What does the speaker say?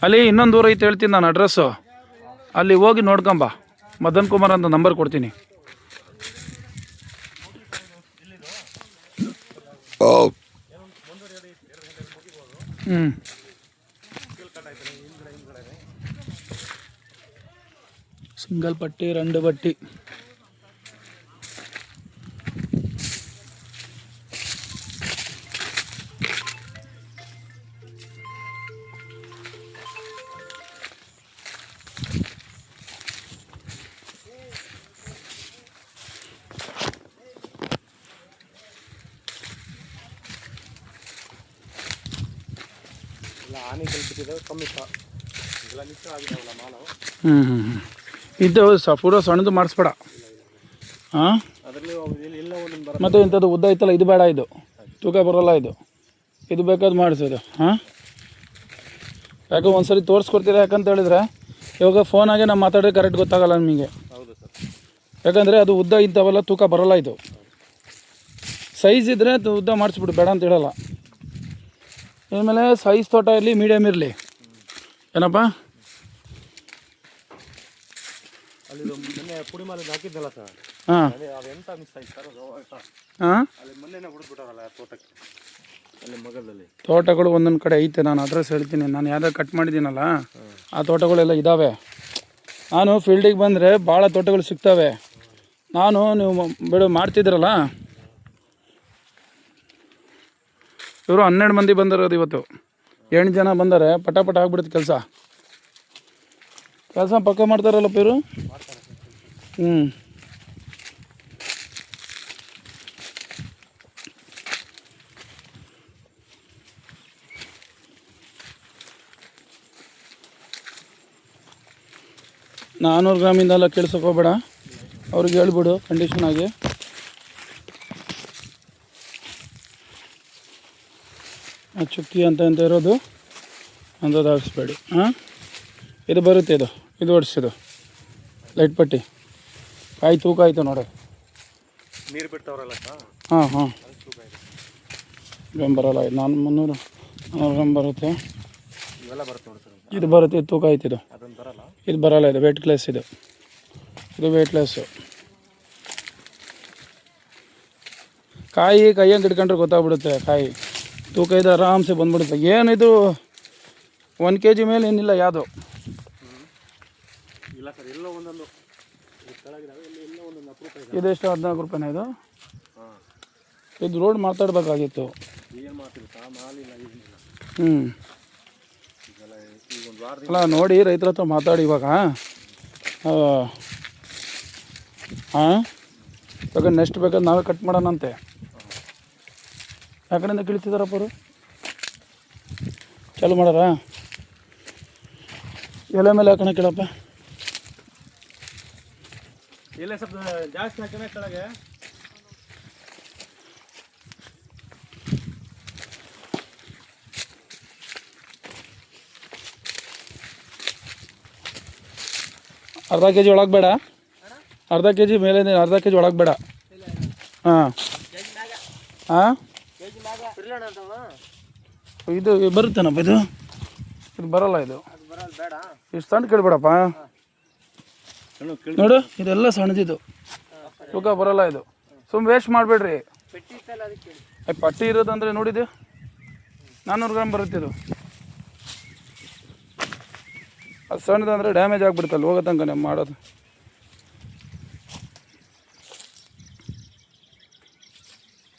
ಅಲ್ಲಿ ಇನ್ನೊಂದು ಊರು ಐತೆ ಹೇಳ್ತೀನಿ ನಾನು ಅಡ್ರೆಸ್ಸು. ಅಲ್ಲಿ ಹೋಗಿ ನೋಡ್ಕೊಂಬ. ಮದನ್ ಕುಮಾರ್ ಅಂತ ನಂಬರ್ ಕೊಡ್ತೀನಿ. ಸಿಂಗಲ್ ಪಟ್ಟಿ 2 ಬಟ್ಟಿ. ಇದು ಪೂರ ಸಣ್ಣದು ಮಾಡಿಸ್ಬೇಡ. ಹಾಂ, ಮತ್ತು ಇಂಥದ್ದು ಉದ್ದ ಐತಲ್ಲ ಇದು ಬೇಡ, ಇದು ತೂಕ ಬರೋಲ್ಲ, ಇದು ಬೇಕಾದ್ರು ಮಾಡಿಸೋದು. ಹಾಂ, ಯಾಕೆ ಒಂದ್ಸರಿ ತೋರಿಸ್ಕೊಡ್ತೀರಾ? ಯಾಕಂತ ಹೇಳಿದ್ರೆ ಇವಾಗ ಫೋನಾಗೆ ನಾವು ಮಾತಾಡಿದ್ರೆ ಕರೆಕ್ಟ್ ಗೊತ್ತಾಗಲ್ಲ ನಿಮಗೆ. ಯಾಕಂದರೆ ಅದು ಉದ್ದ ಇಂಥವೆಲ್ಲ ತೂಕ ಬರೋಲ್ಲ. ಇದು ಸೈಜ್ ಇದ್ದರೆ ಉದ್ದ ಮಾಡಿಸ್ಬಿಡು, ಬೇಡ ಅಂತ ಹೇಳಲ್ಲ. ಇನ್ಮೇಲೆ ಸೈಜ್ ತೋಟ ಇರಲಿ, ಮೀಡಿಯಮ್ ಇರಲಿ. ಏನಪ್ಪ ಹಾಂ ಹಾಂ, ತೋಟಗಳು ಒಂದೊಂದು ಕಡೆ ಐತೆ. ನಾನು ಅಡ್ರೆಸ್ ಹೇಳ್ತೀನಿ. ನಾನು ಯಾವ್ದು ಕಟ್ ಮಾಡಿದ್ದೀನಲ್ಲ ಆ ತೋಟಗಳೆಲ್ಲ ಇದ್ದಾವೆ. ನಾನು ಫೀಲ್ಡಿಗೆ ಬಂದರೆ ಭಾಳ ತೋಟಗಳು ಸಿಗ್ತವೆ. ನೀವು ಬಿಡು ಮಾಡ್ತಿದ್ದೀರಲ್ಲ, ಇವರು 12 ಮಂದಿ ಬಂದಿರೋದು ಇವತ್ತು. 8 ಜನ ಬಂದರೆ ಪಟಾಪಟ ಆಗ್ಬಿಡುತ್ತೆ ಕೆಲಸ ಪಕ್ಕ ಮಾಡ್ತಾರಲ್ಲಪ್ಪ ಇವರು. $400 ಗ್ರಾಮಿಂದೆಲ್ಲ ಕೇಳಿಸೋಕೋಬೇಡ, ಅವ್ರಿಗೆ ಹೇಳ್ಬಿಡು ಕಂಡೀಷನ್ ಆಗಿ. ಚುಕ್ಕಿ ಅಂತ ಇರೋದು ಅಂಥದ್ದು ಹಾಕ್ಸ್ಬೇಡಿ. ಹಾಂ, ಇದು ಬರುತ್ತೆ, ಇದು ಓಡಿಸಿದು ಲೈಟ್ ಪಟ್ಟಿ. ಕಾಯಿ ತೂಕ ಆಯಿತು ನೋಡಿ. ನೀರು ಬಿಡ್ತಾವ್ರಲ್ಲ. ಹಾಂ ಗ್ರಾಮ್ ಬರೋಲ್ಲ. 300 ಗ್ರಾಮ್ ಬರುತ್ತೆ. ಇದು ಬರುತ್ತೆ, ಇದು ತೂಕ ಆಯ್ತು. ಇದು ಬರೋಲ್ಲ. ಇದು ವೇಟ್ಲೆಸ್. ಇದು ವೇಟ್ಲೆಸ್ಸು. ಕೈಯಂಗೆ ಹಿಡ್ಕೊಂಡ್ರೆ ಗೊತ್ತಾಗ್ಬಿಡುತ್ತೆ. ಕಾಯಿ ತೂಕ ಇದು ಆರಾಮ್ಸೆ ಬಂದ್ಬಿಡುತ್ತೆ. ಏನಿದು 1 kg ಮೇಲೆ ಏನಿಲ್ಲ ಯಾವುದು. ಇದೆಷ್ಟು? 14 ರೂಪಾಯಿನ ಇದು? ಇದು ರೋಡ್ ಮಾತಾಡಬೇಕಾಗಿತ್ತು. ಅಲ್ಲ ನೋಡಿ, ರೈತರ ಹತ್ರ ಮಾತಾಡಿ ಇವಾಗ. ಹಾಂ, ಇವಾಗ ನೆಕ್ಸ್ಟ್ ಬೇಕಾದ್ರೆ ನಾವೇ ಕಟ್ ಮಾಡೋಣಂತೆ. ಯಾಕಡೆಯಿಂದ ಕೀಳ್ತಿದ್ದಾರಪ್ಪ ಅವರು? ಚಾಲು ಮಾಡಾರ? ಎಲೆ ಮೇಲೆ ಹಾಕೋಣ ಕೇಳಪ್ಪ. ಎಲೆ ಸ್ವಲ್ಪ ಜಾಸ್ತಿ ಹಾಕೋಣ ಕೆಳಗೆ. ಅರ್ಧ kg ಒಳಗೆ ಬೇಡ. ಅರ್ಧ kg ಮೇಲೆ, ಅರ್ಧ kg ಒಳಗೆ ಬೇಡ. ಹಾಂ ಹಾಂ, ಇದು ಬರುತ್ತೇನಪ್ಪ? ಇದು ಬರೋಲ್ಲ. ಇದು ಇಷ್ಟು ಸಣ್ಣ ಕೇಳ್ಬೇಡಪ್ಪ. ನೋಡು, ಇದೆಲ್ಲ ಸಣ್ಣದಿದು, ತೂಕ ಬರೋಲ್ಲ. ಇದು ಸುಮ್ಮನೆ ವೇಸ್ಟ್ ಮಾಡಬೇಡ್ರಿ. ಪಟ್ಟಿ ಇರೋದಂದರೆ ನೋಡಿದ್ದು 400 ಗ್ರಾಮ್ ಬರುತ್ತೆ. ಇದು ಅದು ಸಣ್ಣದಂದರೆ ಡ್ಯಾಮೇಜ್ ಆಗಿಬಿಡ್ತಲ್ಲ ಹೋಗೋ ತನಕ ಮಾಡೋದು.